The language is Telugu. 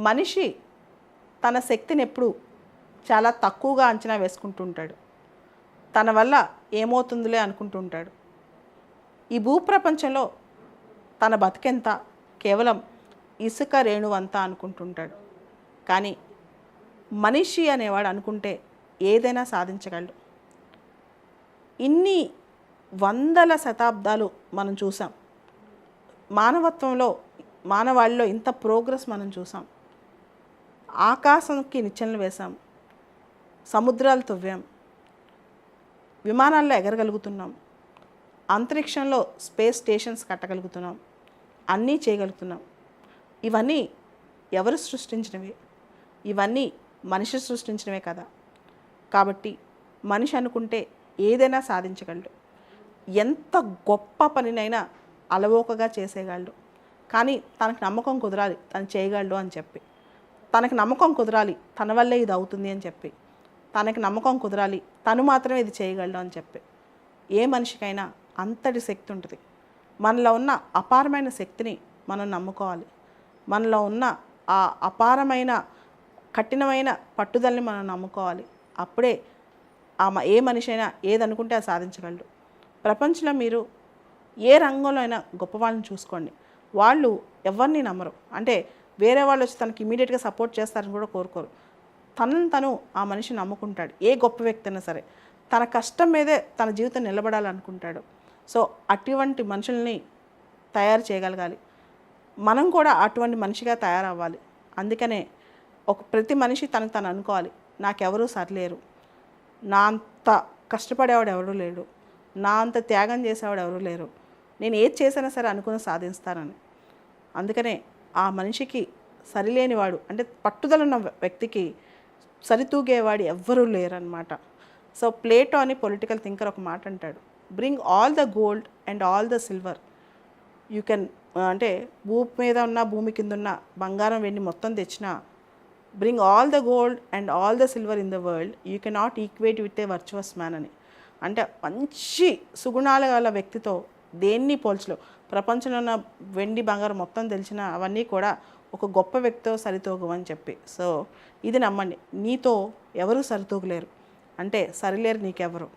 మనిషి తన శక్తిని ఎప్పుడు చాలా తక్కువగా అంచనా వేసుకుంటుంటాడు. తన వల్ల ఏమవుతుందిలే అనుకుంటుంటాడు. ఈ భూప్రపంచంలో తన బతికెంత కేవలం ఇసుక రేణువంత అనుకుంటుంటాడు. కానీ మనిషి అనేవాడు అనుకుంటే ఏదైనా సాధించగలడు. ఇన్ని వందల శతాబ్దాలు మనం చూసాం. మానవాళిలో ఇంత ప్రోగ్రెస్ మనం చూసాం. ఆకాశంకి నిచ్చెనలు వేసాం, సముద్రాలు తవ్వాం, విమానాల్లో ఎగరగలుగుతున్నాం, అంతరిక్షంలో స్పేస్ స్టేషన్స్ కట్టగలుగుతున్నాం, అన్నీ చేయగలుగుతున్నాం. ఇవన్నీ ఎవరు సృష్టించినవి? ఇవన్నీ మనిషి సృష్టించినవే కదా. కాబట్టి మనిషి అనుకుంటే ఏదైనా సాధించగలడు. ఎంత గొప్ప పనినైనా అలవోకగా చేసేయగలడు. కానీ తనకు నమ్మకం కుదరాలి తను చేయగలడు అని చెప్పి, తనకు నమ్మకం కుదరాలి తన వల్లే ఇది అవుతుంది అని చెప్పి, తనకు నమ్మకం కుదరాలి తను మాత్రమే ఇది చేయగలడు అని చెప్పి. ఏ మనిషికైనా అంతటి శక్తి ఉంటుంది. మనలో ఉన్న అపారమైన శక్తిని మనం నమ్ముకోవాలి. మనలో ఉన్న ఆ అపారమైన కఠినమైన పట్టుదలని మనం నమ్ముకోవాలి. అప్పుడే ఏ మనిషి అయినా ఏదనుకుంటే అది సాధించగలడు. ప్రపంచంలో మీరు ఏ రంగంలో అయినా గొప్ప వాళ్ళని చూసుకోండి, వాళ్ళు ఎవరిని నమ్మరు. అంటే వేరే వాళ్ళు వచ్చి తనకి ఇమీడియట్గా సపోర్ట్ చేస్తారని కూడా కోరుకోరు. తను ఆ మనిషి నమ్ముకుంటాడు. ఏ గొప్ప వ్యక్తి అయినా సరే తన కష్టం మీదే తన జీవితం నిలబడాలనుకుంటాడు. సో అటువంటి మనుషుల్ని తయారు చేయగలగాలి. మనం కూడా అటువంటి మనిషిగా తయారవ్వాలి. అందుకనే ప్రతి మనిషి తనకు తను అనుకోవాలి, నాకెవరూ సరిలేరు, నా అంత కష్టపడేవాడు ఎవరూ లేడు, నా అంత త్యాగం చేసేవాడు ఎవరూ లేరు, నేను ఏది చేసినా సరే అనుకుని సాధిస్తానని. అందుకనే ఆ మనిషికి సరిలేనివాడు అంటే పట్టుదల ఉన్న వ్యక్తికి సరితూగేవాడు ఎవ్వరూ లేరనమాట. సో ప్లేటో అని పొలిటికల్ థింకర్ ఒక మాట అంటాడు, bring all the gold and all the silver you can, అంటే భూమి మీద ఉన్న భూమి కింద ఉన్న బంగారం వెండి మొత్తం తెచ్చినా, bring all the gold and all the silver in the world you cannot equate with a virtuous man అని. అంటే మంచి సుగుణాల గల వ్యక్తితో దేన్ని పోల్చలేవు. ప్రపంచంలో ఉన్న వెండి బంగారం మొత్తం తెలిసిన అవన్నీ కూడా ఒక గొప్ప వ్యక్తితో సరితూగమని చెప్పి. సో ఇది నమ్మండి, నీతో ఎవరు సరితూగలేరు, అంటే సరిలేరు నీకెవరు.